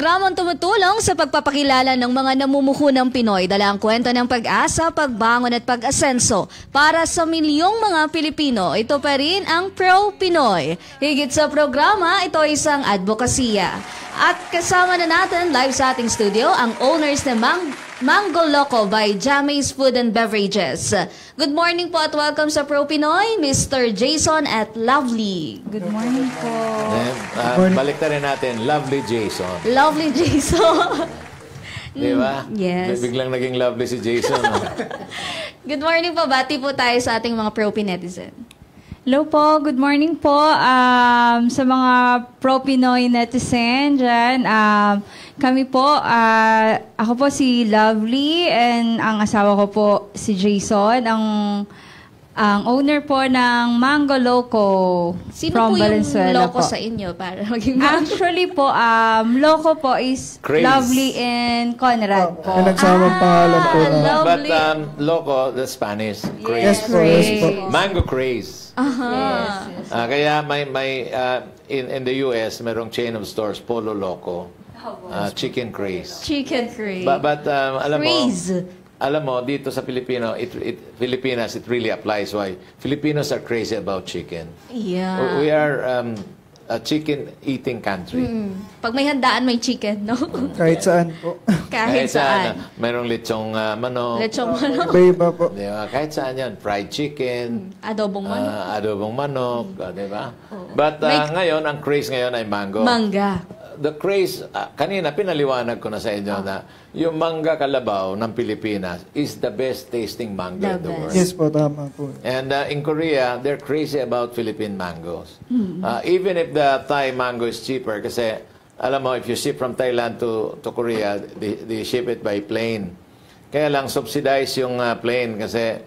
Programang tumutulong sa pagpapakilala ng mga namumuhunang Pinoy, dala ang kwento ng pag-asa, pagbangon at pag-asenso para sa milyong mga Pilipino. Ito pa rin ang Pro Pinoy. Higit sa programa, ito ay isang advokasya. At kasama na natin live sa ating studio ang owners ng Mango Loco by Jammy's Food and Beverages. Good morning po at welcome sa Pro Pinoy, Mr. Jason at Lovely. Good morning po. Balik na rin natin, Lovely Jason. Lovely Jason. Di ba? Yes. Biglang naging lovely si Jason. Good morning po. Bati po tayo sa ating mga Pro Pinetizen. Hello po, good morning po sa mga Pro Pinoy netizen dyan. Kami po, ako po si Lovely and ang asawa ko po si Jason, ang owner po ng Mango Loco. Sino from po yung Valenzuela Loco po sa inyo? Para maging Actually po, Loco po is Craze. Lovely and Conrad po. Pinagsamang pangalan po na. But Lovely. Loco, the Spanish. Yes po, yes po. Mango craze. Yes. Kaya in the US, merong chain of stores, Polo Loco, Chicken Craze. Chicken Craze. But Craze. alam mo, dito sa Pilipinas, it really applies why Filipinos are crazy about chicken. Yeah. We are a chicken-eating country. Pag may handaan, may chicken, no? Kahit saan po. Kahit saan. Mayroong lechong manok. Lechong manok. Iba-iba po. Di ba? Kahit saan yan. Fried chicken. Adobong manok. Adobong manok. Di ba? But ngayon, ang craze ngayon ay mango. Mangga. The craze, kanina pinaliwanag ko na sa inyo na yung mangga kalabaw ng Pilipinas is the best tasting mango in the world. Yes po, tama po. And in Korea, they're crazy about Philippine mangoes. Even if the Thai mango is cheaper, kasi alam mo, if you ship from Thailand to Korea, they ship it by plane. Kaya lang subsidize yung plane kasi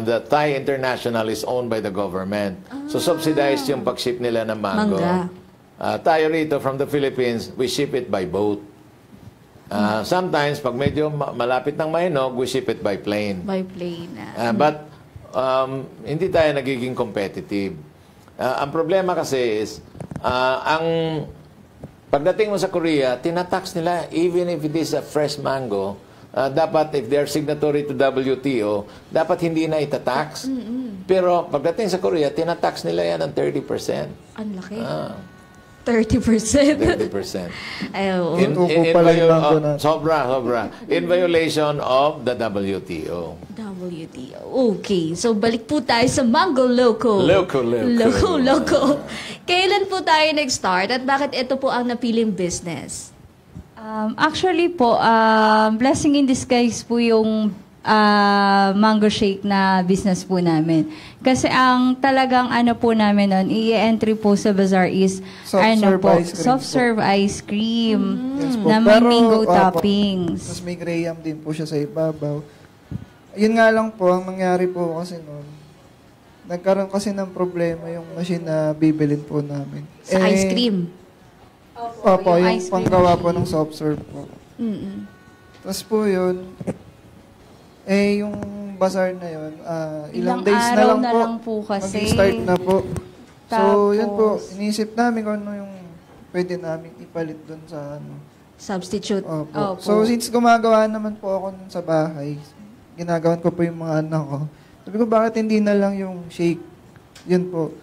the Thai International is owned by the government. So subsidized yung pag-ship nila ng mango. Mangga. Tayo rito from the Philippines, we ship it by boat. Sometimes, pag medyo malapit ng Mahinog, we ship it by plane. By plane. But hindi tayo nagiging competitive. Ang problema kasi is, pagdating mo sa Korea, tinatax nila, even if it is a fresh mango, dapat, if they're signatory to WTO, dapat hindi na itatax. Pero pagdating sa Korea, tinatax nila yan ng 30%. Ang laki. 30%. 30%. Ay, oo. Sobra. In violation of the WTO. WTO. Okay. So, balik po tayo sa Mango Loco. Loco. Kailan po tayo nag-start at bakit ito po ang napiling business? Actually po, blessing in disguise po yung mango shake na business po namin. Kasi ang talagang po namin nun, i-entry po sa bazaar is soft serve ice cream Yes po. na may Pero, mango opo, toppings. Tapos may graham din po siya sa ibabaw. Yun nga lang po, ang nangyari po kasi noon, nagkaroon kasi ng problema yung machine na bibilin po namin. Sa ice cream? Opo, yung ice cream panggawa po machine. ng soft serve po. Tapos po yun, yung bazaar na yun, ilang days na araw lang na po, lang po kasi. mag-start na po. So, Tapos, yun po, iniisip namin kung ano yung pwede namin ipalit dun sa Substitute. Opo. So, since gumagawa naman po ako nun sa bahay, ginagawan ko po yung mga anak ko. Sabi ko, bakit hindi na lang yung shake? Yun po.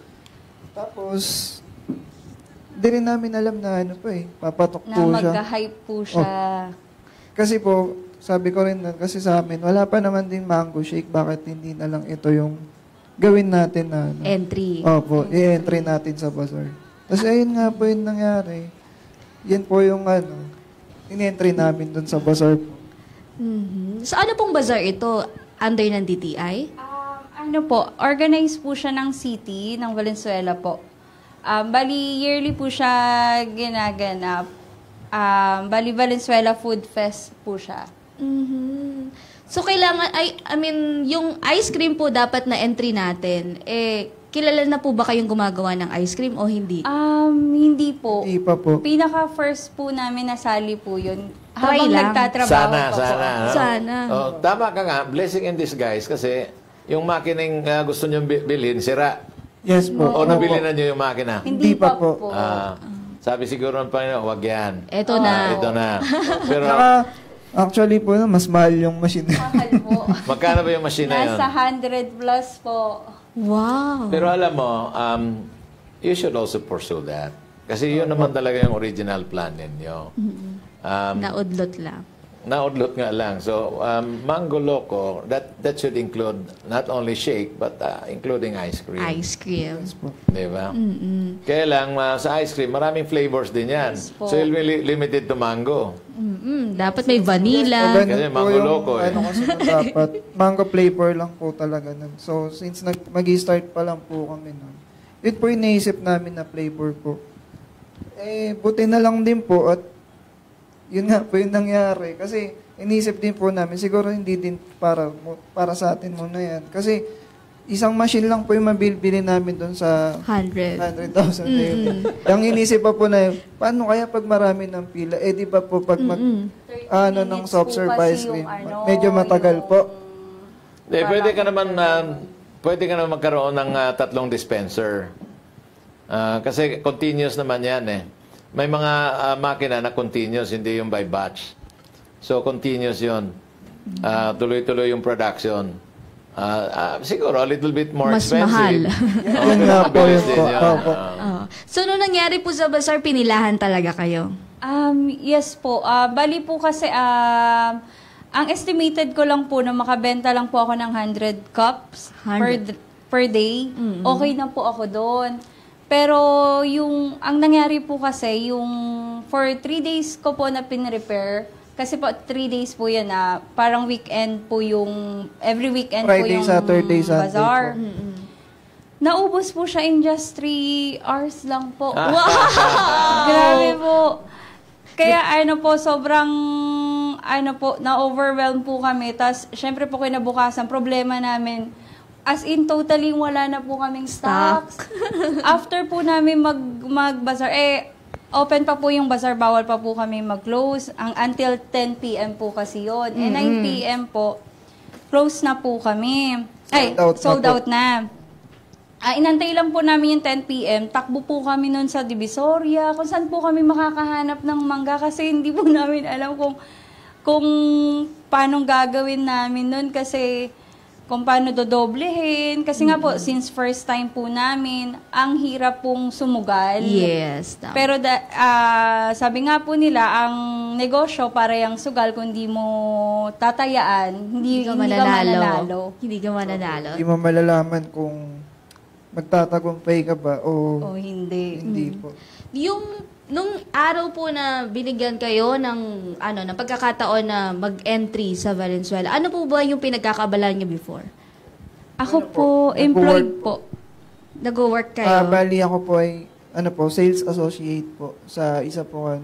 Tapos, hindi rin namin alam na papatok Na po siya. magka-hype po siya. Kasi po, sabi ko rin nun, kasi sa amin, wala pa naman din mango shake, bakit hindi na lang ito yung gawin natin na Entry. Opo, i-entry natin sa bazaar. Tapos ayun nga po yung nangyari. Yan po yung in-entry namin dun sa bazaar po. So, ano pong bazaar ito? Under ng DTI? Organized po siya ng city, ng Valenzuela po. Bali, yearly po siya ginaganap. Bali, Valenzuela Food Fest po siya. So, kailangan, yung ice cream po dapat na entry natin, kilala na po ba kayong gumagawa ng ice cream o hindi? Hindi po. Hindi pa po. Pinaka-first po namin nasali po yun. Try Habang lang. nagtatrabaho pa po. Sana. Tama ka nga, blessing in disguise kasi yung makining gusto nyo bilhin, sira. Yes po. O nabili na nyo yung makina? Hindi pa po. Sabi siguro ng Panginoon, wag yan. Ito na. Ito na. Pero, Saka, actually po, mas mahal yung machine. Mahal po. magkano ba yung machine na yun? Nasa 100 plus po. Wow. Pero alam mo, you should also pursue that. Kasi yun naman talaga yung original plan ninyo. Naudlot lang. Naudlot nga lang. So, Mango Loco, that should include not only shake, but including ice cream. Ice cream. Di ba? Kaya lang, sa ice cream, maraming flavors din yan. po. So, you'll be limited to mango. Dapat may vanilla. Ganun Kasi po mango yung, loco eh. Ano kasi na dapat, mango flavor lang po talaga nun. So, since mag-start pa lang po kami nun, yun po yung naisip namin na flavor po. Eh, buti na lang din po at yun nga po yung nangyari. Kasi inisip din po namin, siguro hindi din para sa atin muna yan. Kasi isang machine lang po yung mabibili namin doon sa 100. 100,000 na yun. Ang inisip pa po na yun, paano kaya pag marami ng pila? Eh di ba po pag ng soft serve ice cream, medyo matagal po. Pwede ka naman magkaroon ng 3 dispenser. Kasi continuous naman yan eh. May mga makina na continuous, hindi yung by batch. So, continuous yun. Tuloy-tuloy yung production. Siguro, a little bit more Mas expensive. mahal. Yun nga po yun po. Opo. So, nung nangyari po sa bazaar, pinilahan talaga kayo? Yes po. Bali po kasi, ang estimated ko lang po na makabenta lang po ako ng 100 cups 100. per day. Okay na po ako doon. Pero ang nangyari po kasi, yung for 3 days ko po na pin-repair, kasi po 3 days po yan na parang weekend po yung, every weekend Friday, po yung Saturday, Sunday bazaar. po. Naubos po siya in just 3 hours lang po. Wow! Grabe po. Kaya sobrang na-overwhelm po kami. Tapos, syempre po kinabukasan, problema namin, as in, totally wala na po kaming stocks. After po namin mag-bazaar, open pa po yung bazaar, bawal pa po kami mag-close. Until 10 p.m. po kasi yun. 9 p.m. po, close na po kami. Sold out na. Inantay lang po namin yung 10 p.m. Takbo po kami nun sa Divisoria. Kung saan po kami makakahanap ng mangga kasi hindi po namin alam kung paano gagawin namin nun kasi kung paano dodoblehin. Kasi nga po, since first time po namin, ang hirap pong sumugal. Yes. Tama. Pero sabi nga po nila, ang negosyo para yung sugal, kung di mo tatayaan, hindi ka mananalo. Hindi ka mananalo. Hindi mo malalaman kung magtatagumpay ka ba o hindi. hindi po. Nung araw po na binigyan kayo ng pagkakataon na mag-entry sa Valenzuela, ano po ba yung pinagkakabalan niyo before? Ako po, employed po. Nag-work kayo? Bali ako po ay sales associate po sa isa po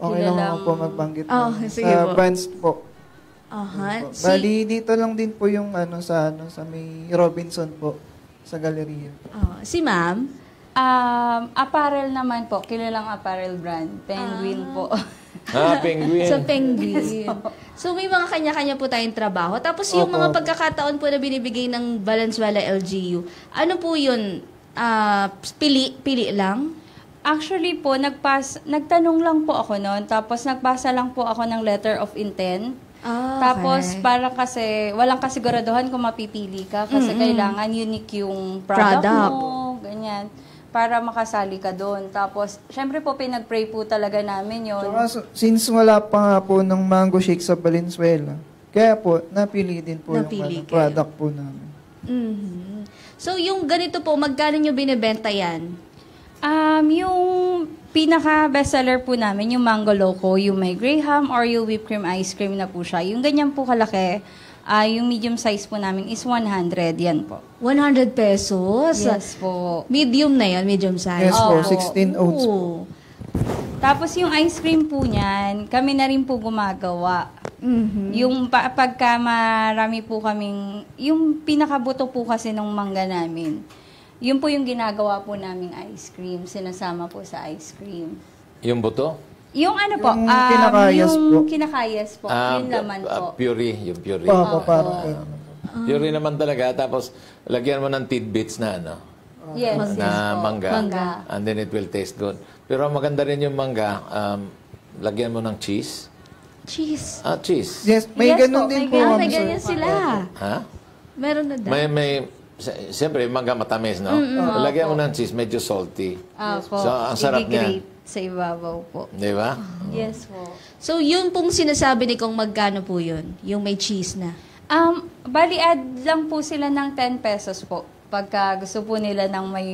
okay lang ako po magbanggit sige sa po. Vans po. Aha. Bali dito lang din po yung sa may Robinson po sa galleria. Si ma'am? Apparel naman po. Kilalang apparel brand. Penguin po. Penguin. Sa Penguin. So, may mga kanya-kanya po tayong trabaho. Tapos, yung mga pagkakataon po na binibigay ng Valenzuela LGU, ano po yun? Pili lang? Actually po, nagtanong lang po ako noon. Tapos, nagpasa lang po ako ng letter of intent. Tapos, parang kasi, walang kasiguraduhan kung mapipili ka. Kasi kailangan unique yung product mo. Ganyan. Para makasali ka doon. Tapos, syempre po, pinag-pray po talaga namin yun. Since wala pa nga po ng mango shake sa Valenzuela, kaya po, napili din po yung product po namin. So, yung ganito po, magkano nyo binibenta yan? Yung pinaka-bestseller po namin, yung Mango Loco, yung may Graham or yung whipped cream ice cream na po siya. Yung ganyan po kalaki, yung medium size po namin is 100. Yan po. 100 pesos? Yes po. Medium na yan, medium size? Yes po, 16 ounce po. Tapos yung ice cream po niyan, kami na rin po gumagawa. Yung pagka marami po kaming, yung pinakabuto po kasi ng mangga namin, yun po yung ginagawa po naming ice cream, sinasama po sa ice cream. Yung buto? Yung Yung kinakayas po. Yung kinakayas po, yung laman po. Puree, yung puree. Parang Puree naman talaga, tapos lagyan mo ng tidbits na Yes, na po. mangga. Mangga. And then it will taste good. Pero maganda rin yung mangga, lagyan mo ng cheese. Cheese. Cheese. Yes, may Yes ganun po, din may po ganun. kami, May sir. ganyan sila. Ha? Meron na daw. Siyempre, mangga matamis, no? Lagyan mo ng cheese, medyo salty. Opo. So, ang sarap niyan. I-grate sa ibabaw po. Di ba? Yes po. So, yun pong sinasabi ni kung magkano po yun? Yung may cheese na. Bali, add lang po sila ng 10 pesos po. Pagka gusto po nila ng may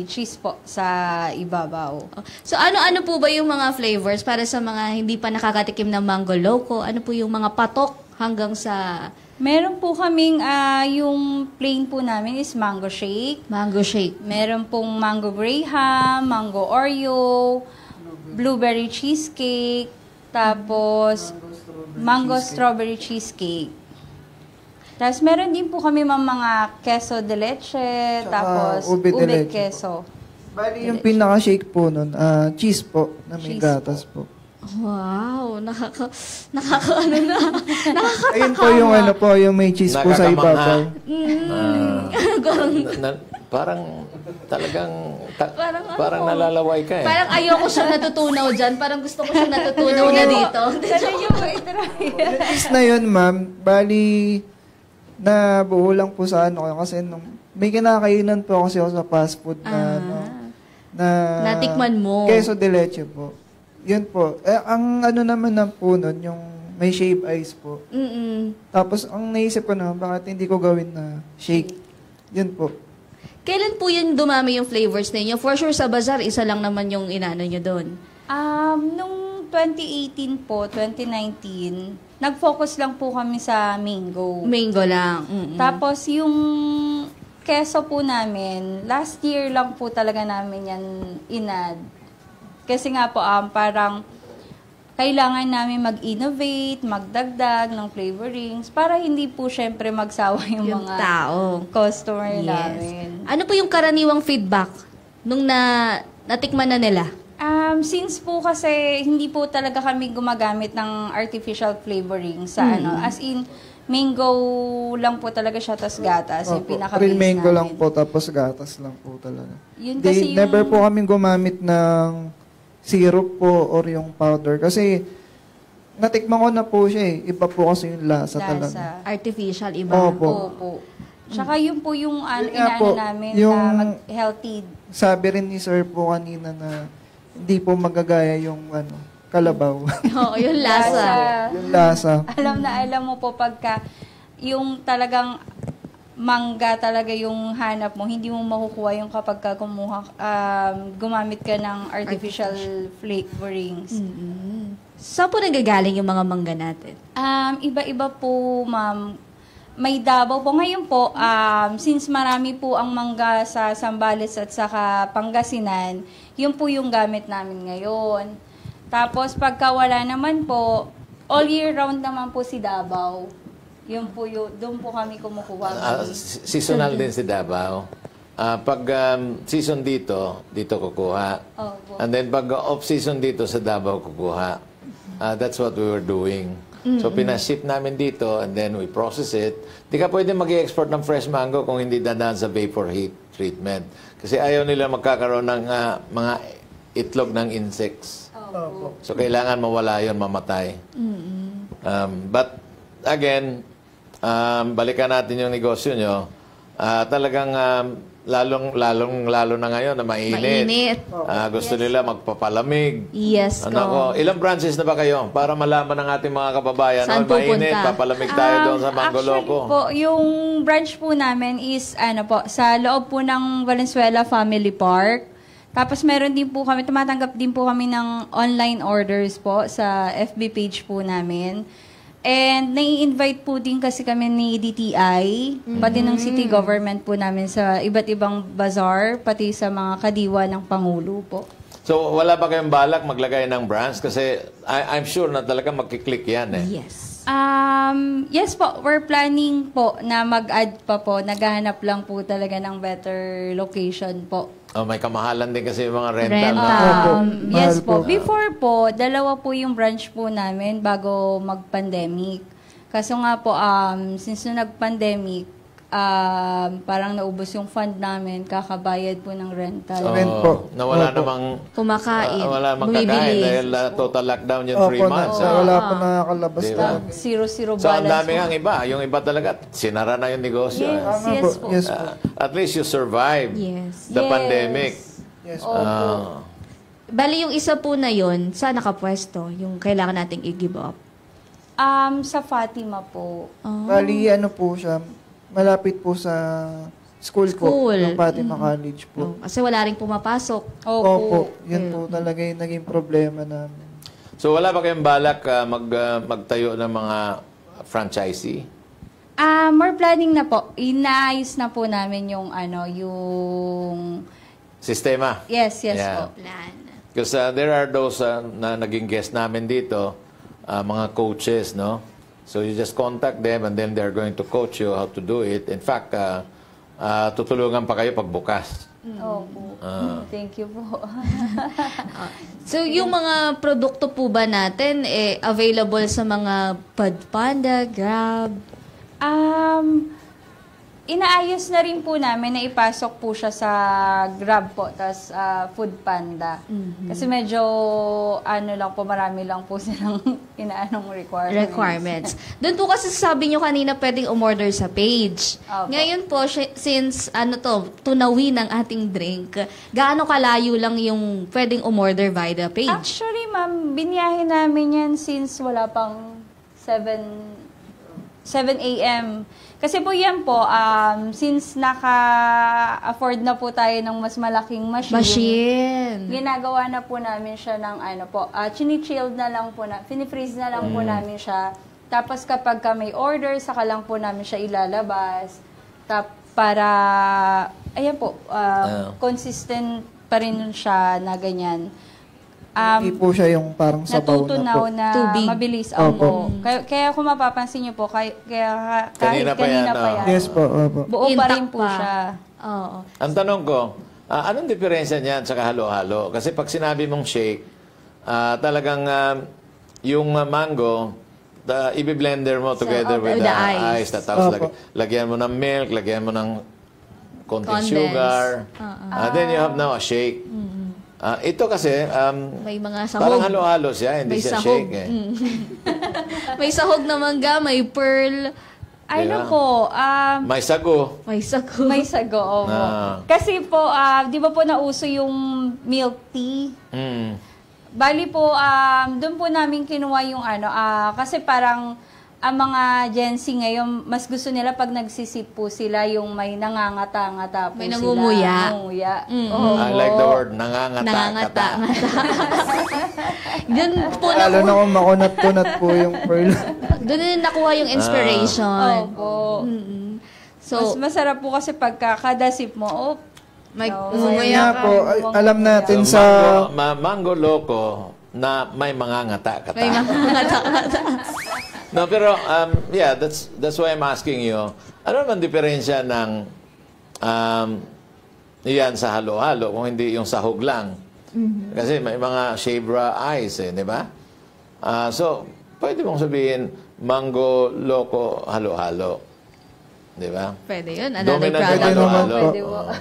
cheese po sa ibabaw. So, ano-ano po ba yung mga flavors para sa mga hindi pa nakakatikim ng Mango Loco? Ano po yung mga patok hanggang sa Meron po kaming, yung plain po namin is mango shake. mango shake? Meron pong mango graham, mango Oreo, blueberry cheesecake, tapos mango strawberry cheesecake. Tapos meron din po kami mga queso de leche, tapos ube de leche po. queso. Bali, yung pinaka-shake po nun, cheese po, na may Cheese gatas po. Wow, nakaka-ano na. Ayun po yung yung may cheese po sa ibabaw. Parang talagang Parang nalalaway ka eh. Parang ayoko siya natutunaw dyan. Parang gusto ko siya natutunaw na dito. Sana yung itry. Yung cheese na yun, ma'am, bali, na buo lang po sa kasi nung, may kinakainan po kasi ako sa fast food na, na Natikman mo. queso de leche po. Yun po. Ang naman na po nun, yung may shave ice po. Tapos, ang naisip ko na, bakit hindi ko gawin na shake? Yun po. Kailan po yun dumami yung flavors ninyo? For sure sa Bazaar, isa lang naman yung inano nyo doon. Nung 2018 po, 2019, nag-focus lang po kami sa mango. Mango lang. Tapos yung keso po namin, last year lang po talaga namin yan inad. Kasi nga po, parang kailangan namin mag-innovate, magdagdag ng flavorings para hindi po syempre magsawa yung mga tao. customer namin. Ano po yung karaniwang feedback nung natikman na nila? Since po kasi hindi po talaga kami gumagamit ng artificial flavoring sa as in mango lang po talaga siya tas gatas yung pinaka-base Real mango namin. lang po, tapos gatas lang po talaga. Yun kasi yung Never po kaming gumamit ng syrup po or yung powder. Kasi, natikman ko na po siya eh. Iba po kasi yung lasa talaga. Artificial, iba. Opo. Opo. Tsaka yun po yung Yun nga inaano po, namin yung- na mag-healthy. Sabi rin ni sir po kanina na hindi po magagaya yung kalabaw. Oo, yung lasa. yung lasa. Alam mo po pagka yung talagang mangga talaga yung hanap mo, hindi mo makukuha yung kapag ka gumamit ka ng artificial flavorings. Saan po nagagaling yung mga mangga natin? Iba-iba po, ma'am. May Davao po. Ngayon po, since marami po ang mangga sa Zambales at saka Pangasinan, yun po yung gamit namin ngayon. Tapos pagka wala naman po, all year round naman po si Davao. Yun po doon po kami kumukuha. Seasonal din si Davao. Pag season dito kukuha. Opo. And then pag off-season dito sa Davao kukuha. That's what we were doing. So, pinaship namin dito and then we process it. Di ka pwede mag-i-export ng fresh mango kung hindi dadaan sa vapor heat treatment. Kasi ayaw nila magkakaroon ng mga itlog ng insects. Opo. So, kailangan mawala yon, mamatay. But, again, balikan natin yung negosyo nyo. Talagang lalo na ngayon na mainit. Mainit. Gusto nila magpapalamig. Yes, ko. Ilang branches na ba kayo? Para malaman ng ating mga kababayan. Saan Mainit, pupunta? papalamig tayo doon sa Mango Loco. Actually po, yung branch po namin is sa loob po ng Valenzuela Family Park. Tapos meron din po kami, tumatanggap din po kami ng online orders po sa FB page po namin. And nai-invite po din kasi kami ni DTI, pati ng city government po namin sa iba't ibang bazaar, pati sa mga kadiwa ng Pangulo po. So, wala ba kayong balak maglagay ng branch? Kasi I'm sure na talaga magkiklik yan eh. Yes. Yes po, we're planning po na mag-add pa po. Naghahanap lang po talaga ng better location po. May kamahalan din kasi yung mga rental. Rental. No? Yes Mahal po. po. Before po, dalawa po yung branch po namin bago mag-pandemic. Kaso nga po, since nung nag-pandemic, parang naubos yung fund namin, kakabayad po ng rental. Rent po. Nawala Opo. namang Kumakain. wala namang kakain bumibili. dahil total lockdown yung 3 Opo, months. wala pa nakakalabas Di ba? talaga. Zero So, ang balance dami po. ang iba. Yung iba talaga, sinara na yung negosyo. Yes, Tama yes po. po. Yes po. At least you survived Yes. the Yes. pandemic. Yes Opo. po. Bali, yung isa po na yon saan nakapwesto? Yung kailangan nating i-give up? Sa Fatima po. Bali, ano po siya, malapit po sa school ko, School. ng Fatima College po. Kasi wala rin pumapasok. Opo, yun po talaga yung naging problema namin. So, wala ba kayong balak magtayo ng mga franchisee? More planning na po. Inaayos na po namin yung yung... Sistema? Yes, yes Yeah. po. Plan. Because there are those na naging guest namin dito, mga coaches, no? So you just contact them and then they're going to coach you how to do it. In fact, tutulungan pa kayo pagbukas. Opo. Thank you po. So, yung mga produkto po ba natin, available sa mga Panda, Grab? Inaayos na rin po namin na ipasok po siya sa Grab po, tas Food Panda. Kasi medyo, lang po, marami lang po silang inaanong requirements. Doon po kasi sabi nyo kanina pwedeng umorder sa page. Opo. Ngayon po, since tunawin ang ating drink, gaano kalayo lang yung pwedeng umorder via the page? Actually, ma'am, biniyahin namin yan since wala pang 7 a.m. Kasi po yan po, since naka-afford na po tayo ng mas malaking machine. Ginagawa na po namin siya ng chini-chilled na lang po fini-freeze na lang po namin siya. Tapos kapag may order, saka lang po namin siya ilalabas. Para, ayan po, consistent pa rin siya na ganyan. Hindi po siya yung parang sabaw na Natutunaw po. na Tubig. mabilis. Opo. Kaya kung mapapansin niyo po, kahit Kanina pa yan, Yes po, opo. buo pa rin Intact po pa. siya. Oo. Ang tanong ko, anong diferensya niyan sa halo-halo? Kasi pag sinabi mong shake, talagang yung mango, i-blender mo together with with the the ice. ice. Tapos Opo. lagyan mo ng milk, lagyan mo ng konting Condense. sugar. Then you have now a shake. Ito kasi, May mga sahog. parang halo-halo siya, hindi May siya sahog. shake. Eh. May sahog na mangga, may pearl, Diba? Po, May sago. may sago. may sago. Opo. Kasi po, di ba po nauso yung milk tea? Mm. Bali po, doon po namin kinuha yung kasi parang ang mga Gen Z ngayon, mas gusto nila pag nagsisip po sila yung may nangangata-ngata po May sila. nangunguya. Nangunguya. I like the word, nangangata. Nangangata. Doon po Lalo na kung makunat-kunat po yung pearl. doon na nakuha yung inspiration. Opo. So, Mas masarap po kasi pagka kada sip mo, may no, umumaya Kaya ka. po, alam natin So, sa... mango loco na may mangangata-kata. May mangangata. No, pero yeah, that's why I'm asking you. Ano naman diferensya ng yan sa halo-halo kung hindi yung sahog lang? Kasi may mga shaved ice, di ba? So, pwede mong sabihin mango loco halo-halo. Di ba? Pwede yun. Another Dominant yung product. Pwede naman halo-halo. po. Pwede po. Oo.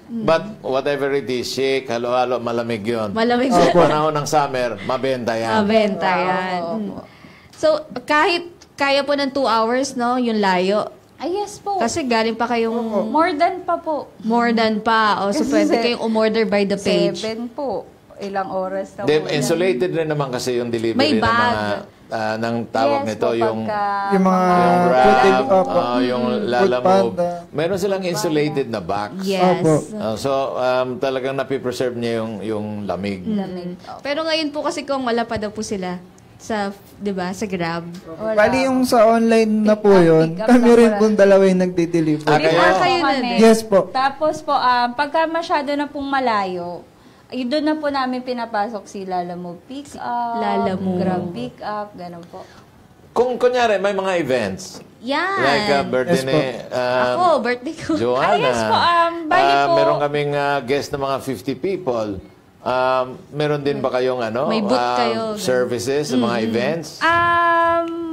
But whatever it is, shake, halo-halo, malamig yun. Malamig Sa sa panahon ng summer, mabenta yan. benta yan. So, kahit kaya po ng 2 hours, no, yung layo. Yes po. Kasi galing pa kayong More than pa po. more than pa. O, so, Kasi pwede kayong umorder by the page. 7 po. Ilang oras na Then, po. insulated rin naman kasi yung delivery May ng mga bag. ng tawag Yes nito po, yung pagka- Yung mga yung putik, wrap, opo. yung Food lalamove. Panda. Meron silang insulated na box. Yes. Opo. So talagang napipreserve niya yung lamig. Lamig. Pero ngayon po kasi kung wala pa daw po sila sa, 'di ba, sa Grab. Wala. Bali yung sa online na po Pick up, yun, pick up kami na rin wala. pong dalawa yung nagdi-deliver. Ah, May kayo? mga Kayo na kami. din. Yes po. Tapos po, pagka masyado na pong malayo, doon na po namin pinapasok si Lalamove Pick Up, Lalamove. Grab Pick Up, ganun po. Kung kunyari may mga events, Yan. like birthday Yes po. ni Ako, birthday ko. Joanna. Yes po, bali po. Meron kaming guest na mga 50 people. Meron din ba kayong May booth kayo. services sa mga events?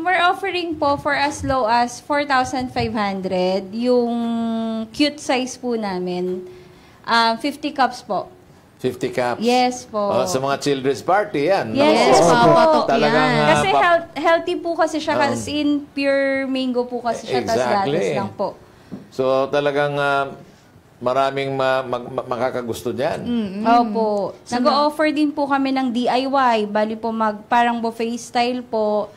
We're offering po for as low as 4,500. Yung cute size po namin, 50 cups po. 50 cups. Yes po. Oh, sa mga children's party yan. Yes, Naku, po. papatok talagang, yan. Kasi pap- healthy po kasi siya, kasi in pure mango po kasi siya, tas Exactly. gatas lang po. So talagang maraming makakagusto dyan. Opo. Nag-o-offer din po kami ng DIY. Bali po parang buffet style po.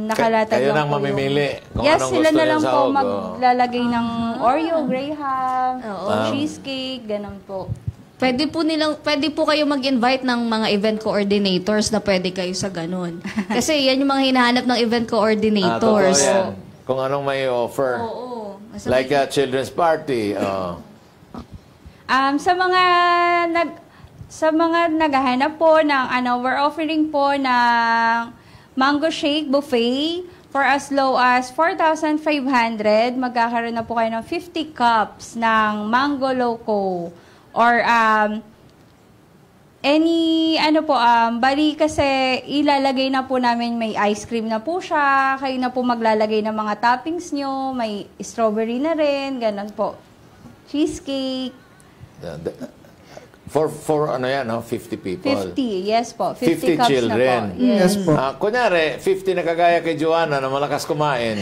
Nakalatag Kayo lang nang po mamimili kung yes, anong sila gusto na niyo lang sa po Ogo. maglalagay ng Oreo, Graham, Oo. cheesecake, ganun po. Pwede po kayo mag-invite ng mga event coordinators na pwede kayo sa ganun. Kasi yan yung mga hinahanap ng event Totoo coordinators. yan. Kung anong may offer. Oo. Like a children's party. Sa mga naghahanap po ng we're offering po ng mango shake buffet for as low as 4,500. Magkakaroon na po kayo ng 50 cups ng mango loco. Or bali kasi ilalagay na po namin, may ice cream na po siya, kayo na po maglalagay ng mga toppings nyo, may strawberry na rin, ganun po. Cheesecake. For ano yan, 50 people. 50, yes po. 50 cups children. na po. Yes. Yes po. Kunyari, 50 na kagaya kay Joanna na malakas kumain.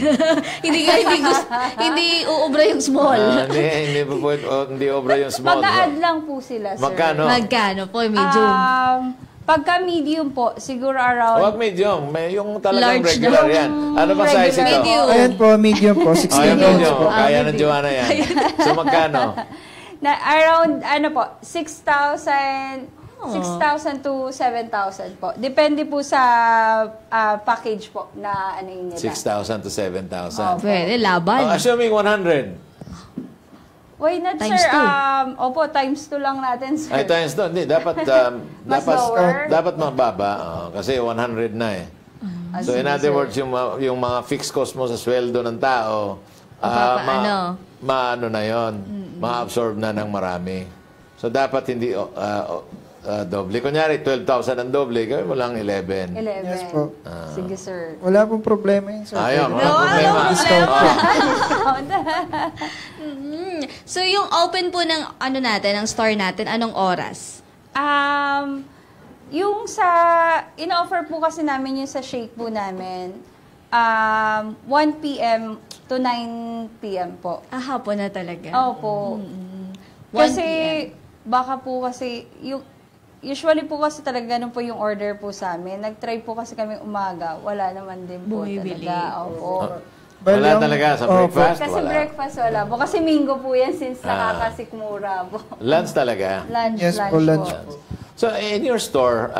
hindi uubra yung small. Hindi obra yung small. Mag-a-add lang po sila, sir. Magkano? Po, medium. Pagka medium po, siguro around... Huwag medium. May yung talagang Large regular na. yan. Ano ba size ito? Medium. Ayan po, medium po. 16 Yung ounce medium. po. Kaya ng Joanna yan. So magkano? Na around, 6,000 to 7,000 po. Depende po sa package po na yun nila. 6,000 to 7,000. Pwede, laban. Assuming 100. Why not, Times sir? 2. Opo, times 2 lang natin, sir. Ay, times doon. Hindi, dapat, Mas lower? dapat mababa. Kasi 100 na eh. So, in other words, yung mga fixed cost mo sa sweldo ng tao, maano na yon, ma-absorb na ng marami. So, dapat hindi doble. Kunyari, 12,000 ang doble, gawin mo lang 11. 11. Yes po. Sige, sir. Wala pong problema yun, sir. Ayun, Pwede- walang problema. Discount po. So, yung open po ng ng store natin, anong oras? Yung in-offer po kasi namin yung sa shake po namin, 1 p.m. to 9 p.m. po. Hapon na talaga. Opo. 1 Kasi, p.m. baka po kasi, usually po kasi talaga ganun po yung order po sa amin. Nag-try po kasi kami umaga. Wala naman din po Bumibili. talaga. Opo. Wala Bali, ang- talaga sa Opo. breakfast. Kasi Wala. breakfast wala po. Kasi minggo po yan since nakakasikmura po. Lunch talaga. Lunch, Yes po, lunch po. So, in your store,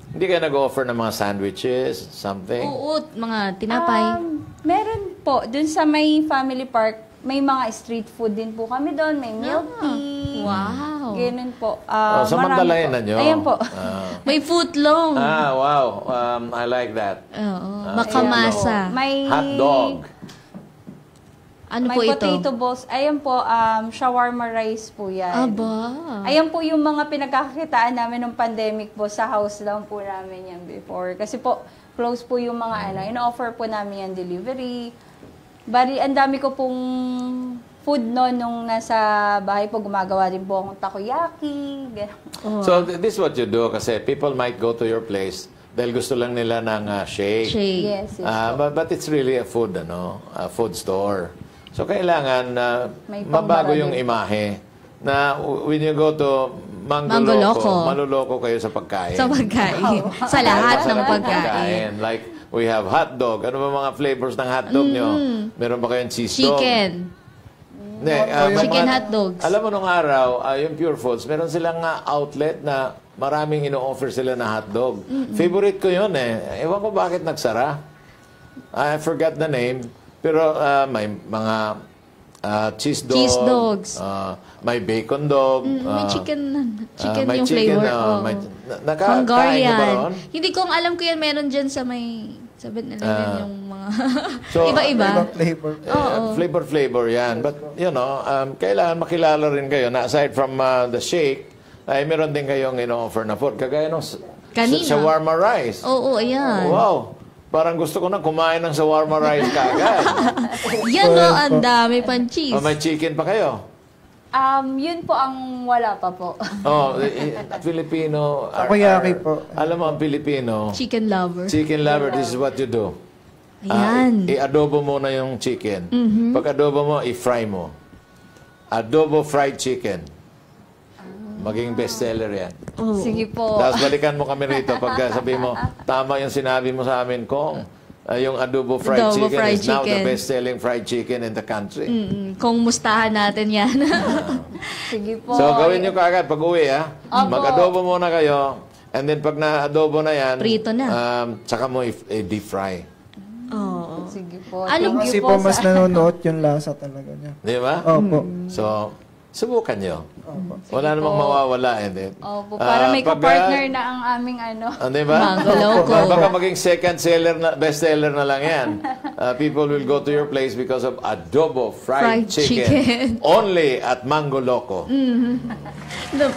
hindi kayo nag-offer ng mga sandwiches, something? Oo, mga tinapay. Meron po. Dun sa may family park, may mga street food din po kami doon. May milk tea. Wow. Ganun po. Sa marami Mandalayan po. na nyo? Ayan po. May footlong. Wow. I like that. Oo. Makamasa. May Hot dog. Ano may po ito? potato balls. Ayan po, shawarma rice po yan. Aba. Ayan po yung mga pinagkakakitaan namin ng pandemic po. Sa house lang po namin yan before. Kasi po, close po yung mga in-offer po namin yan delivery. Bali, ang dami ko pong food nung nasa bahay po. Gumagawa din po akong takoyaki. Ganun. So, this is what you do kasi people might go to your place dahil gusto lang nila ng shake. Shake. Yes, yes. But it's really a food, food store. So, kailangan May mabago pambara yung din. imahe na when you go to Mango Mango Loco, Loco. maluloko kayo sa pagkain. Sa pagkain. Sa lahat ng pagkain. Like, we have hot dog. Ano ba mga flavors ng hot dog nyo? Meron ba kayong cheese dog? Chicken. Hindi, Chicken hot dogs. Alam mo nung araw, yung Pure Foods, meron silang outlet na maraming ino-offer sila na hotdog. Favorite ko yun eh. Ewan ko bakit nagsara. I forgot the name. Pero may mga cheese dogs. May bacon dog. May chicken may yung chicken, flavor. Nakain Hungarian. niyo ba ron? Hindi ko alam ko yan, meron dyan sa may 7-Eleven yung mga So, iba-iba. Ibang flavor. Flavor yan. But, kailangan makilala rin kayo na aside from the shake, ay meron din kayong ino-offer na food. Kagaya ng Kanina. shawarma rice. Oo, ayan. Wow. Parang gusto ko na kumain ng shawarma rice kagad. Yan no, ang dami pang cheese. O, may chicken pa kayo? Yun po ang wala pa po. Oh, Filipino. Takoyaki po. Alam mo, ang Filipino, Chicken lover. chicken lover, this is what you do. Ayan. I-adobo mo na yung chicken. Pag adobo mo, i-fry mo. Adobo fried chicken. Maging bestseller yan. Oh. Sige po. Tapos balikan mo kami rito pag sabi mo, tama yung sinabi mo sa amin, Kong. Yung adobo fried Adobo chicken fried is now the chicken. best-selling fried chicken in the country. Kung mustahan natin yan. Sige po. So, gawin nyo kaagad pag uwi, ha? Opo. Mag-adobo muna kayo. And then, pag na-adobo na yan, Prito na. Saka mo i-deep fry. Oo. Sige po. Ano Thank Kasi you po, mas sa- nanonood yung lasa talaga niya. Di ba? Opo. So, subukan nyo. Opo. Wala namang mawawala. Opo, para may Pag, ka-partner na ang aming ano. Di ba? Mango Loco. Baka maging second seller na, best seller na lang yan. People will go to your place because of adobo fried, Fried chicken. Only at Mango Loco.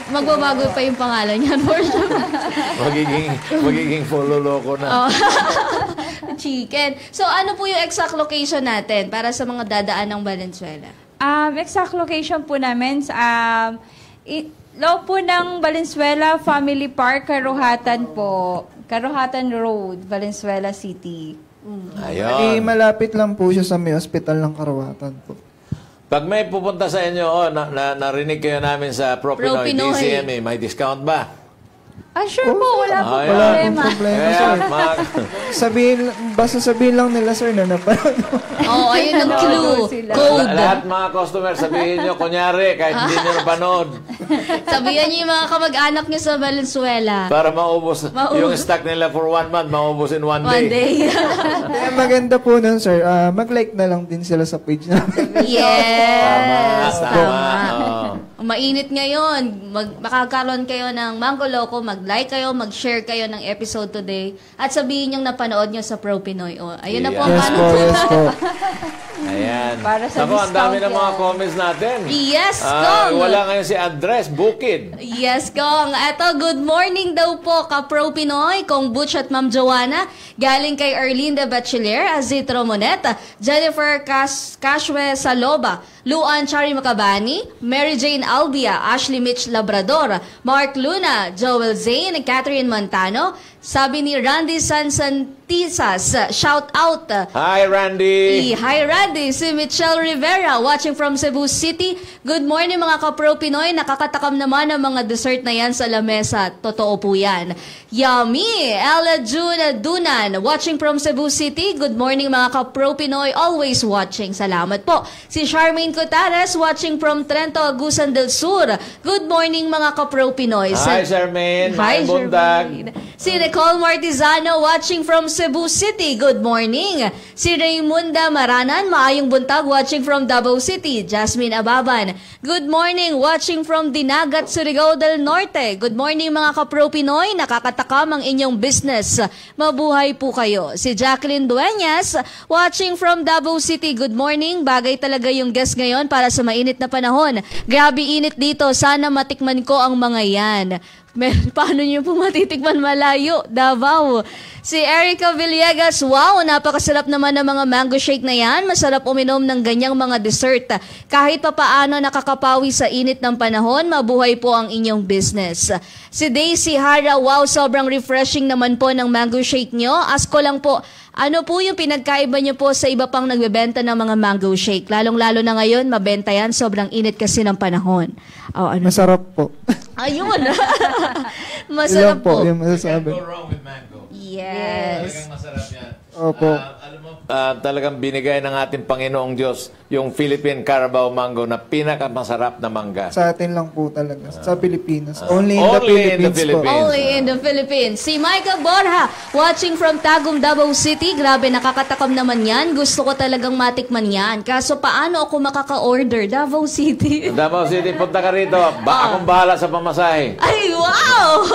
Magbabago pa yung pangalan niyan for sure. magiging follow loco na. Chicken. So ano po yung exact location natin para sa mga dadaan ng Valenzuela? Exact location po namin sa loob po ng Valenzuela Family Park, Karuhatan po. Karuhatan Road, Valenzuela City. Ayun. Malapit lang po siya sa may hospital ng Karawatan po. Pag may pupunta sa inyo, narinig kayo namin sa Pro Pinoy Pinoy. DCMA, may discount ba? Sure po, wala po Ayun. Wala problema. pong problema, Kaya, sir. Basta sabihin lang nila, sir, na napanood. Oh, ayun ang clue. Sila. Code. lahat mga customer, sabihin nyo, kunyari, kahit hindi nyo napanood, Sabihan niyo yung mga kamag-anak niyo sa Valenzuela. para maubos yung stock nila for 1 month, maubos in 1 day. One day. Kaya maganda po nun, sir. Mag-like na lang din sila sa page namin. Yes. Tama. Oo. Mainit ngayon. Makakaroon kayo ng Mango Loco, mag-like kayo, mag-share kayo ng episode today, at sabihin yung napanood nyo sa Pro Pinoy. Oh, ayun na po ang Yes ano po, po. yes po. Ayan. Para sa Ako, ang dami ng discount mga yan. comments natin. Yes, Kong. Wala ngayon si Andres Bukid. Yes, Kong. Eto, good morning daw po ka Pro Pinoy, Kong Butch at Ma'am Joanna. Galing kay Erlinda Bachiller, Azitro Moneta, Jennifer Cashwe Saloba, Luan Chari Macabani, Mary Jane Albia, Ashley Mitch Labrador, Mark Luna, Joel Zane, Catherine Montano. Sabi ni Randy Sansantisas, shout out. Hi, Randy. Hi, Randy. Si Michelle Rivera, watching from Cebu City. Good morning, mga ka-Pro Pinoy. Nakakatakam naman ang mga dessert na yan sa lamesa. Totoo po yan. Yummy! Ella June Dunan, watching from Cebu City. Good morning, mga ka-Pro Pinoy. Always watching. Salamat po. Si Charmaine Cotares, watching from Trento, Agusan del Sur. Good morning, mga ka-Pro Pinoy. Hi, Charmaine. Hi, Hi, Bundag. Charmaine. Si Nicole Martizano, watching from Cebu City. Good morning. Si Raymunda Maranan, maayong buntag, watching from Davao City. Jasmine Ababan. Good morning, watching from Dinagat, Surigao del Norte. Good morning, mga ka-Pro Pinoy. Nakakatakam ang inyong business. Mabuhay po kayo. Si Jacqueline Dueñas, watching from Davao City. Good morning. Bagay talaga yung guest ngayon para sa mainit na panahon. Grabe init dito. Sana matikman ko ang mga yan. Paano nyo po matitikman malayo? Davao. Si Erica Villegas, wow, napakasarap naman ng mga mango shake na yan. Masarap uminom ng ganyang mga dessert. Kahit papaano nakakapawi sa init ng panahon, mabuhay po ang inyong business. Si Daisy Hara, wow, sobrang refreshing naman po ng mango shake nyo. Ask ko lang po, ano po yung pinagkaiba nyo po sa iba pang nagbebenta ng mga mango shake? Lalong-lalo na ngayon, mabenta yan. Sobrang init kasi ng panahon. Oh, ano? Masarap po. Ayun. Ilan Masarap po po. yung masasabi. Go wrong with mango. Yes. Talagang masarap yan. Opo. Alam mo, talagang binigay ng ating Panginoong Diyos yung Philippine Carabao Mango na pinakamasarap na mangga. Sa atin lang po talaga. Sa Pilipinas. Only in Only in the the Philippines po. Philippines. Only in the Philippines. Si Michael Borja, watching from Tagum, Davao City. Grabe, nakakatakam naman yan. Gusto ko talagang matikman yan. Kaso paano ako makaka-order? Davao City. Davao City, punta ka rito. Akong bahala sa pamasahe. Ay, wow!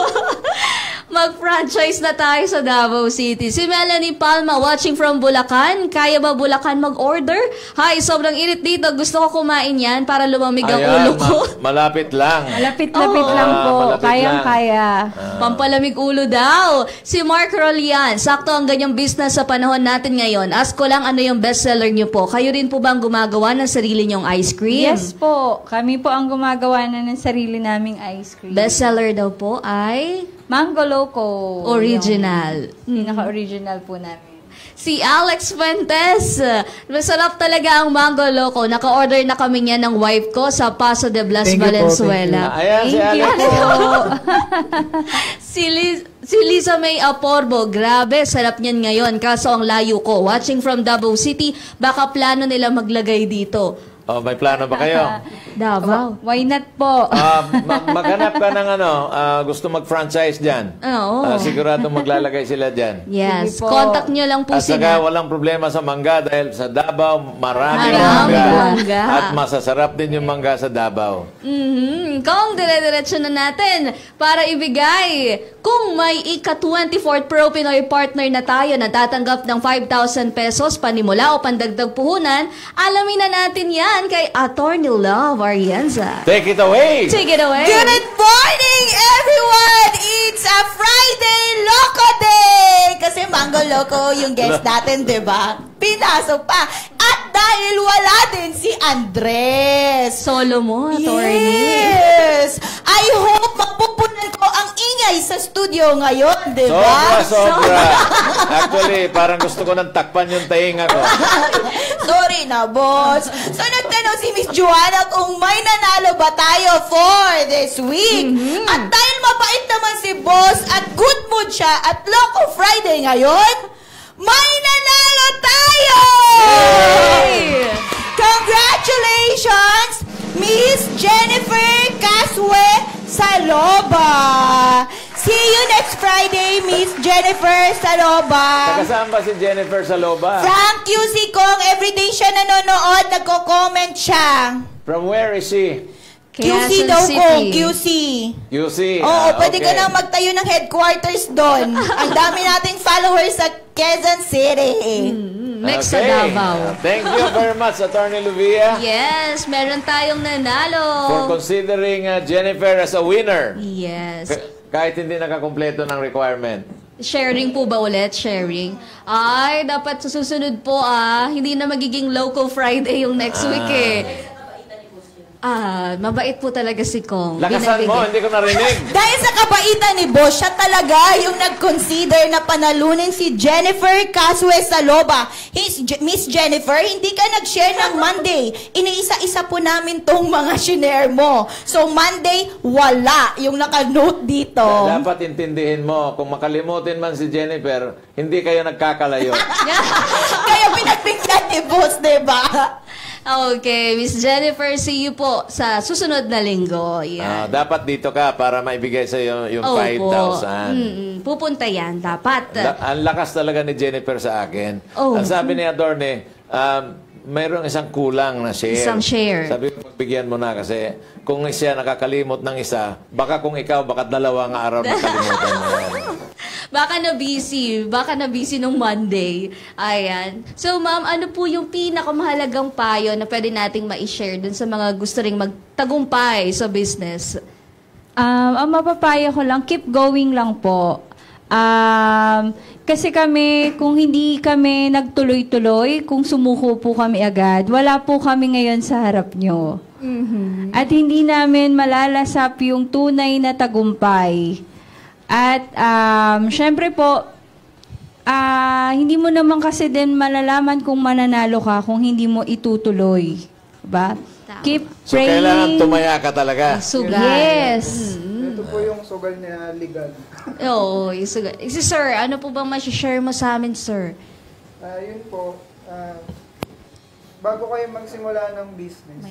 Mag-franchise na tayo sa Davao City. Si Melanie Palma watching from Bulacan. Kaya ba Bulacan mag-order? Hi, sobrang init dito. Gusto ko kumain yan para lumamig ang ulo ko. Malapit lang. Malapit-lapit lang po. malapit Kayang-kaya. Pampalamig ulo daw. Si Mark Rolian, sakto ang ganyang business sa panahon natin ngayon. Ask ko lang ano yung bestseller niyo po. Kayo rin po ba ang gumagawa ng sarili niyong ice cream? Yes po. Kami po ang gumagawa na ng sarili naming ice cream. Bestseller daw po ay Mango Loco. original. Yung pinaka-original po namin. Si Alex Fuentes. Masarap talaga ang Mango Loco. Naka-order na kami niya ng wife ko sa Paso de Blas, Thank you po, Valenzuela. Ayan, si Thank you Alex. po. Si Lisa May Aporbo, grabe, sarap niyan ngayon. Kaso ang layo ko. Watching from Davao City, baka plano nila maglagay dito. Oh, may plano ba kayo? Davao. Why not po? Maghanap ka ng gusto mag-franchise dyan. Oo. Sigurado maglalagay sila dyan. Yes. Sige po. Contact nyo lang po At saka sila. walang problema sa mangga dahil sa Davao maraming Maraming mangga. mangga. At masasarap din yung mangga sa Davao. Kung dire-diretso na natin para ibigay. Kung may ika-24th Pro Pinoy partner na tayo na tatanggap ng 5,000 pesos panimula o pandagdag puhunan, alamin na natin yan kay Attorney Love Arienza. Take it away! Take it away. Good morning, everyone! It's a Friday Loco Day! Kasi Mango Loco yung guest natin, di ba? Pinasok pa. At dahil wala din si Andres. Solo mo, Attorney. Yes! I hope mapupunan ko ang ingay sa studio ngayon, di ba? Sobra. Actually, parang gusto ko nang takpan yung tainga ko. Sorry na, boss. So, nagtanong si Miss Joanna kung may nanalo ba tayo for this week. At dahil mabait naman si boss at good mood siya at Loco Friday ngayon, may nanalo tayo! Yay! Congratulations, Miss Jennifer Casue Saloba. See you next Friday, Miss Jennifer Saloba. Nakasama ba si Jennifer Saloba? From QC Kong, everyday siya nanonood, nagko-comment siya. From where is she? QC Quezon daw City. Kong, QC. QC. Oo, pwede ka okay. nang magtayo ng headquarters doon. Ang dami nating followers sa Quezon City. Next sa Davao. Thank you very much, Attorney Luvia, Yes, meron tayong nanalo. for considering Jennifer as a winner. Yes. Kahit hindi nakakompleto ng requirement. Sharing po ba ulit? Sharing. Ay, dapat sa susunod po hindi na magiging Loco Friday yung next week eh. Mabait po talaga si Kong. Lakasan mo, hindi ko narinig. Dahil sa kabaitan ni Boss, siya talaga yung nag-consider na panalunin si Jennifer Casue Saloba. Miss Jennifer, hindi ka nag-share ng Monday. Iniisa-isa po namin tong mga shinare mo. So Monday, wala yung naka-note dito. Dapat intindihin mo, kung makalimutin man si Jennifer, hindi kayo nagkakalayo. Kaya pinagbigyan ni Boss, diba? Okay, Miss Jennifer, see you po sa susunod na linggo. Yan. Dapat dito ka para maibigay sa iyo yung Opo. 5,000. Pupunta yan, dapat. Ang lakas talaga ni Jennifer sa akin. Oh. Ang sabi ni Adorne, mayroong isang kulang na share. Isang share. Sabi ko, pagbigyan mo na kasi kung siya nakakalimot ng isa, baka kung ikaw, baka dalawang araw nakalimutan mo yan. Baka na busy nung Monday. Ayan. So, ma'am, ano po yung pinakamahalagang payo na pwede nating ma-share dun sa mga gusto ring magtagumpay sa business? Ang mapapaya ko lang, keep going lang po. Kasi kami, kung hindi kami nagtuloy-tuloy, kung sumuko po kami agad, wala po kami ngayon sa harap nyo. At hindi namin malalasap yung tunay na tagumpay. At syempre po, hindi mo naman kasi din malalaman kung mananalo ka kung hindi mo itutuloy. Diba? Keep So, praying. kailangan tumaya ka talaga. Sugal. Yes. Ito po yung sugal na legal. Oo, yung sugal. Sir, ano po bang ma-share mo sa amin, sir? Yun po, bago kayo magsimula ng business,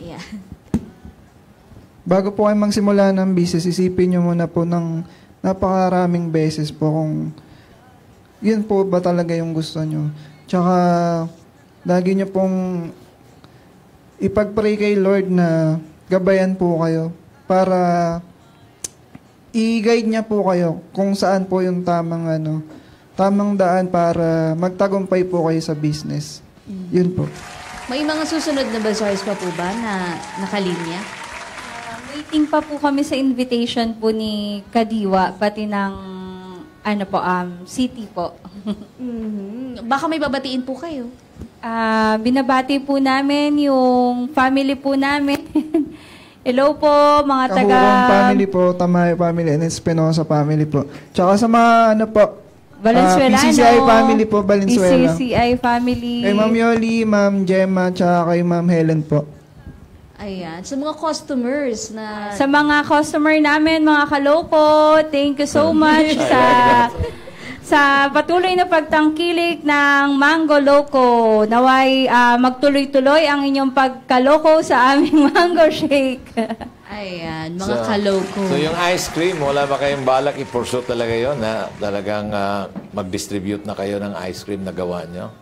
Yeah. bago po kayo magsimula ng business, isipin nyo muna po ng napakaraming beses po kung yun po ba talaga yung gusto nyo. Tsaka, lagi nyo pong ipag-pray kay Lord na gabayan po kayo para i-guide niya po kayo kung saan po yung tamang daan para magtagumpay po kayo sa business. Yun po. May mga susunod na bazaars pa po ba na nakalinya? Waiting pa po kami sa invitation po ni Kadiwa, pati ng city po. Baka may babatiin po kayo. Binabati po namin yung family po namin. Hello po, mga taga... Kahurong family po, Tamayo family, and Espinosa family po. Tsaka sa mga Valenzuelano. PCCI family po, Valenzuela. PCCI family. Kay Ma'am Yoli, Ma'am Gemma, tsaka kay Ma'am Helen po. Ayan. Sa mga customers na... Sa mga customer namin, mga kaloko, thank you so much sa patuloy na pagtangkilik ng Mango Loco. Naway magtuloy-tuloy ang inyong pagkaloko sa aming mango shake. Ayan, mga kaloko. So yung ice cream, wala ba kayong balak i-pursue talaga yun na talagang mag-distribute na kayo ng ice cream na gawa nyo?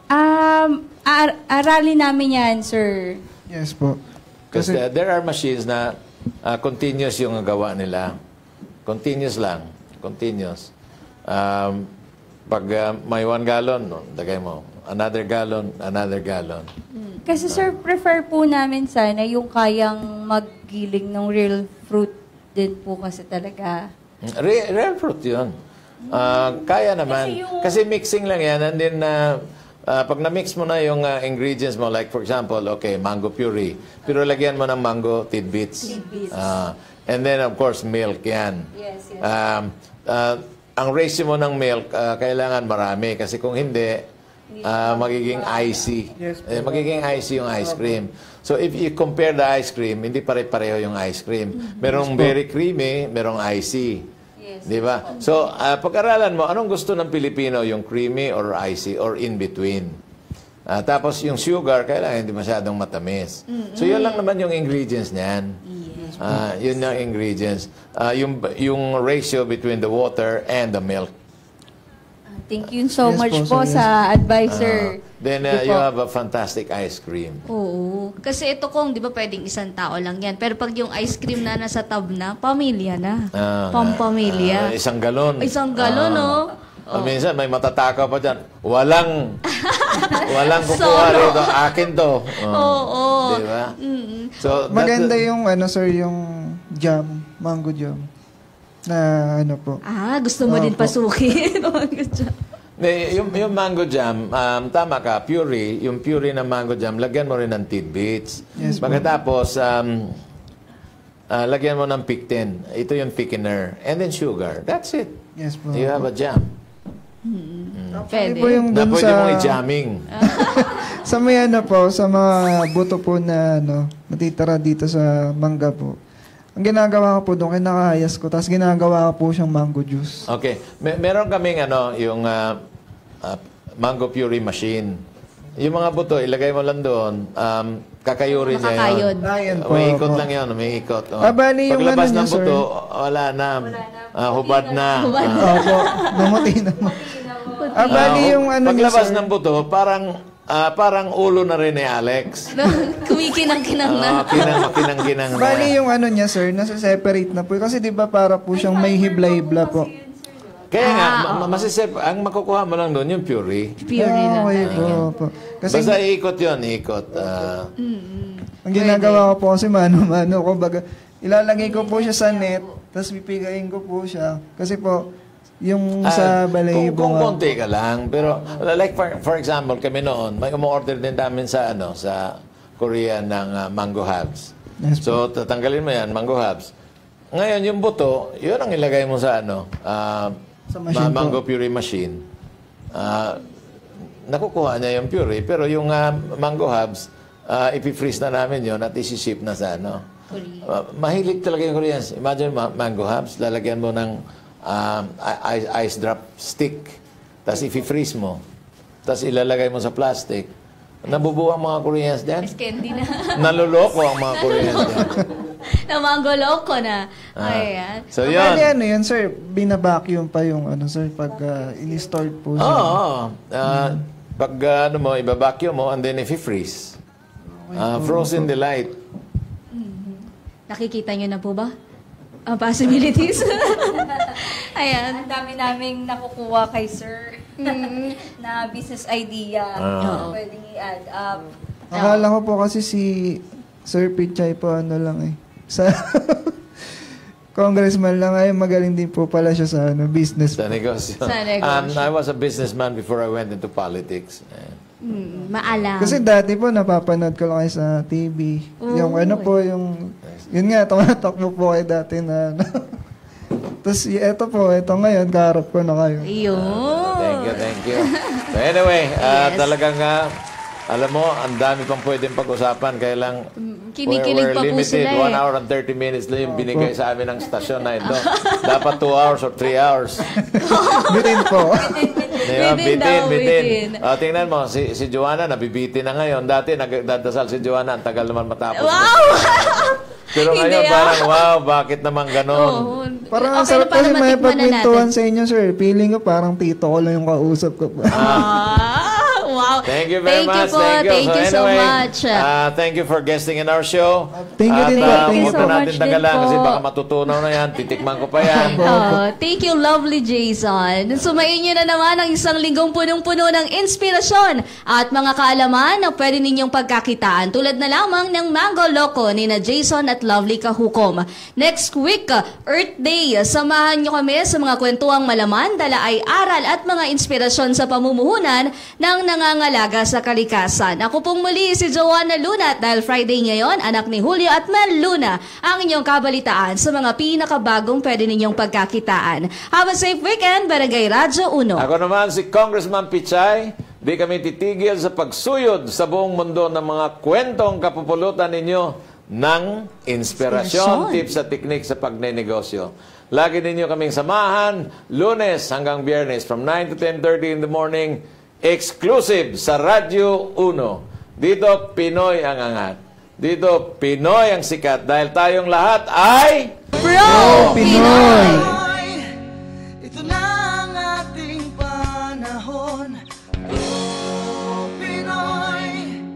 Aralin namin yan, sir. Yes po. Because there are machines na continuous yung gawa nila. Continuous lang. Continuous. Pag may 1 gallon, lagay mo. Another gallon, another gallon. Kasi sir, prefer po namin sana yung kayang maggiling ng real fruit din po kasi talaga. Real fruit yun. Kaya naman. Kasi mixing lang yan. And then, pag na-mix mo na yung ingredients mo, like for example, okay, mango puree. Pero lagyan mo ng mango tidbits. And then, of course, milk yan. Yes, yes. Ang ratio mo ng milk, kailangan marami. Kasi kung hindi, magiging icy. Magiging icy yung ice cream. So, if you compare the ice cream, hindi pare-pareho yung ice cream. Merong very creamy, merong icy. Yes. Di ba? So, pag-aralan mo, anong gusto ng Pilipino? Yung creamy or icy or in between? Tapos, yung sugar, kailangan hindi masyadong matamis. So, yun lang naman yung ingredients niyan. Yun yung ingredients. Yung ratio between the water and the milk. Thank you so Yes much po, po sir. sa advisor. Then, Sige you po. have a fantastic ice cream. Oo. Kasi ito kung, di ba, pwedeng isang tao lang yan. Pero pag yung ice cream na nasa tub na, pamilya na. Pampamilya. Isang galon. Isang galon, oh. Minsan, may matatakaw pa dyan. Walang kukuha rito. Akin to. Oo. Di ba? So, Maganda yung sir, yung jam, mango jam. Na po. Gusto mo din pasukin. Yung mango jam, tama ka, puree, yung puree ng mango jam, lagyan mo rin ng tidbits. Yes, po. Pagkatapos, lagyan mo ng pectin. Ito yung thickener. And then sugar. That's it. Yes po. You have a jam. Pwede. Po yung Na dun pwede sa, mong i-jamming. sa may po, sa mga buto po na natitira dito sa mangga po. Ang ginagawa ko po doon, kinakahayas ko, tapos ginagawa ko po siyang mango juice. Okay. Meron kaming yung mango puree machine. Yung mga buto, ilagay mo lang doon, kakayurin niya yun. Makakayod. Ayan po. May ikot lang yun, may ikot. Oh. Bali yung Paglabas ng niya, sir. buto, wala na. Hubad na. Opo, bumuti naman. Bali yung niya, Paglabas sir. ng buto, parang ulo na rin ni Alex. Kumikinang-kinang na. Kinang-kinang na. Bali yung niya, sir, nasa-separate na po. Kasi di ba para po siyang may hibla-hibla po. Kaya nga, ang makukuha mo lang doon yung puree. Puree lang. Okay po. Kasi Basta iikot yun, iikot. ang ginagawa ko po kasi mano-mano ko. Ilalagay ko po siya sa net, tapos pipigayin ko po siya. Kasi po, yung sa balahibo Kung nga. konti ka lang. Pero, like for example, kami noon, may umorder din namin sa Korea ng mango halves. Yes, So, tatanggalin mo yan, mango halves. Ngayon, yung buto, yun ang ilagay mo sa Sa machine mango puree machine. Nakukuha niya yung puree, pero yung mango halves, ipi-freeze na namin yun at isi-ship na sa mahilig talaga yung Koreans. Imagine mango halves, lalagyan mo ng ice drop stick. Tapos ipi-freeze mo. Tapos ilalagay mo sa plastic. Nabubuo ang mga Koreans dyan. Ice candy na. Naluloko ang mga Koreans dyan. Namangoloko na. Ayan. So, Bali yun. yun, sir, binabacuum pa yung sir, pag in-store po siya. Oo. Pag ibabacuum mo, and then ipi-freeze. Frozen delight. Nakikita nyo na po ba? Possibilities. Ayan. Ang dami naming nakukuha kay Sir na business idea na pwedeng i-add up. Akala ko po kasi si Sir Pichay po ano lang eh. Sa congressman lang ay magaling din po pala siya sa business. Sa negosyo. Sa negosyo. I was a businessman before I went into politics. Maalam. Kasi dati po napapanood ko lang kayo sa TV. Yung ano po, yung yun nga, tumatakbo po kayo dati na tapos eto ngayon, kaharap ko na kayo. Ayun. Thank you. So anyway, talagang alam mo, ang dami pang pwedeng pag-usapan. Kaya lang, Kinikilig we're pa po limited. sila 1 hour and 30 minutes lang yung binigay sa amin ng stasyon na ito. Dapat 2 hours or 3 hours. Bitin po. Diba? Bitin. Bitin. Tingnan mo, si Joanna, nabibitin na ngayon. Dati, nagdadasal si Joanna, ang tagal naman matapos. Wow! Pero ngayon, parang, wow, bakit naman ganon? Parang ang Okay sarap na, para kasi may matikman na pagkwentuhan natin. sa inyo, sir. Feeling ko parang tito ko lang yung kausap ko. Wow. Thank you very much. Po. Thank you so much. Thank you for guesting in our show. Thank you din po. At Thank you huwag so na natin much dagalan din po. kasi baka matutunaw na yan. Titikman ko pa yan. Thank you, lovely Jason. Sumayin niyo na naman ang isang linggong punong-puno ng inspirasyon at mga kaalaman na pwede ninyong pagkakitaan tulad na lamang ng Mango Loco ni na Jason at lovely Kahukom. Next week, Earth Day. Samahan niyo kami sa mga kwentuang malaman, dala ay aral at mga inspirasyon sa pamumuhunan ng nangangalaga sa kalikasan. Ako pong muli si Joanna Luna at dahil Friday ngayon, anak ni Julio at Mel Luna, ang inyong kabalitaan sa mga pinakabagong pwede ninyong pagkakitaan. Have a safe weekend, Barangay Radyo 1. Ako naman si Congressman Pichay. Di kami titigil sa pagsuyod sa buong mundo ng mga kwentong kapupulutan ninyo ng inspirasyon, tips at teknik sa pagnenegosyo. Lagi ninyo kaming samahan, Lunes hanggang Biyernes from 9 to 10:30 in the morning, exclusive sa Radyo 1. Dito, Pinoy ang angat. Dito, Pinoy ang sikat dahil tayong lahat ay Pro Pinoy!